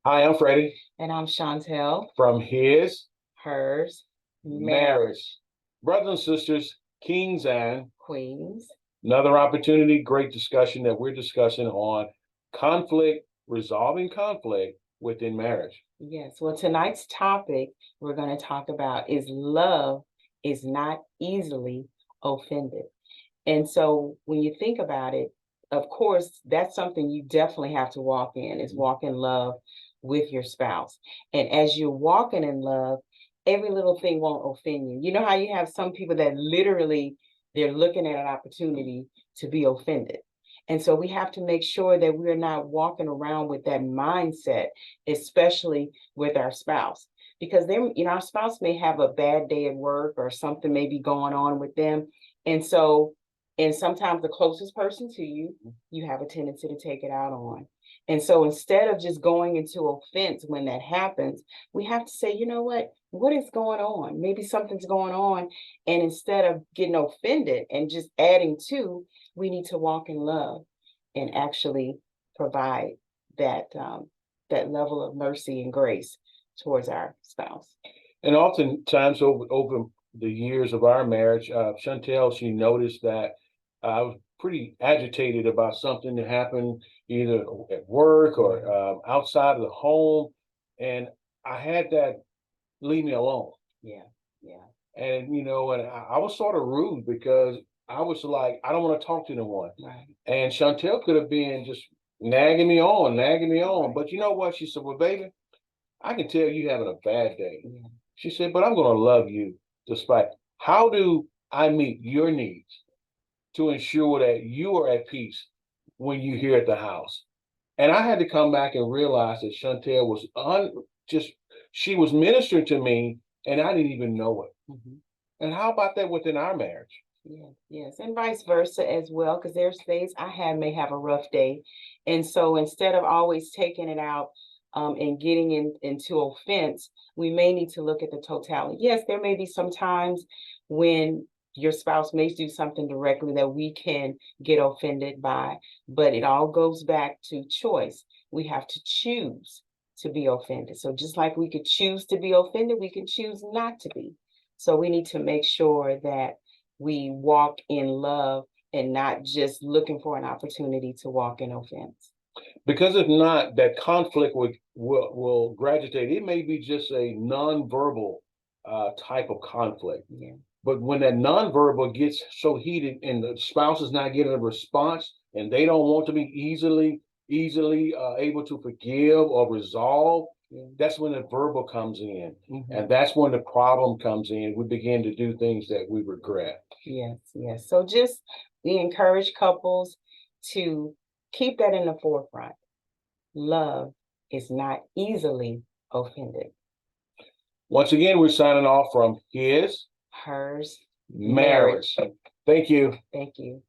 Hi, I'm Freddie And I'm Chantel, from His hers, marriage, Marriage. Brothers and sisters, kings and queens. another opportunity, great discussion that we're discussing on conflict, resolving conflict within marriage. Yes, well, tonight's topic we're going to talk about is love is not easily offended. And so when you think about it, of course, that's something you definitely have to walk in, is walk in love with your spouse. And as you're walking in love, every little thing won't offend you. You know how you have some people that literally they're looking at an opportunity to be offended. And so we have to make sure that we're not walking around with that mindset, especially with our spouse. Because then, our spouse may have a bad day at work or something may be going on with them. And sometimes the closest person to you, you have a tendency to take it out on. And so instead of just going into offense when that happens, we have to say, you know what is going on? Maybe something's going on. And instead of getting offended and just adding to, we need to walk in love and actually provide that level of mercy and grace towards our spouse. And oftentimes over the years of our marriage, Chantel, she noticed that I was pretty agitated about something that happened either at work or outside of the home. And I had that leave me alone. Yeah, yeah. And I was sort of rude because I was like, I don't want to talk to no one. Right. And Chantel could have been just nagging me on, nagging me on. Right. But you know what? She said, well, baby, I can tell you having a bad day. Yeah. She said, but I'm going to love you despite. How do I meet your needs to ensure that you are at peace when you're here at the house? And I had to come back and realize that Chantel was just, she was ministering to me and I didn't even know it. Mhm. And how about that within our marriage? Yes, yes, and vice versa as well, because there's days may have a rough day, and so instead of always taking it out and getting into offense, we may need to look at the totality. Yes, there may be some times when your spouse may do something directly that we can get offended by, but it all goes back to choice. We have to choose to be offended. So just like we could choose to be offended, we can choose not to be. So we need to make sure that we walk in love and not just looking for an opportunity to walk in offense. Because if not, that conflict will graduate. It may be just a nonverbal type of conflict. Yeah. But when that nonverbal gets so heated and the spouse is not getting a response and they don't want to be easily able to forgive or resolve, that's when the verbal comes in. Mm-hmm. And that's when the problem comes in. We begin to do things that we regret. Yes, yes. So just we encourage couples to keep that in the forefront. Love is not easily offended. Once again, we're signing off from His Hers Marriage. Thank you. Thank you.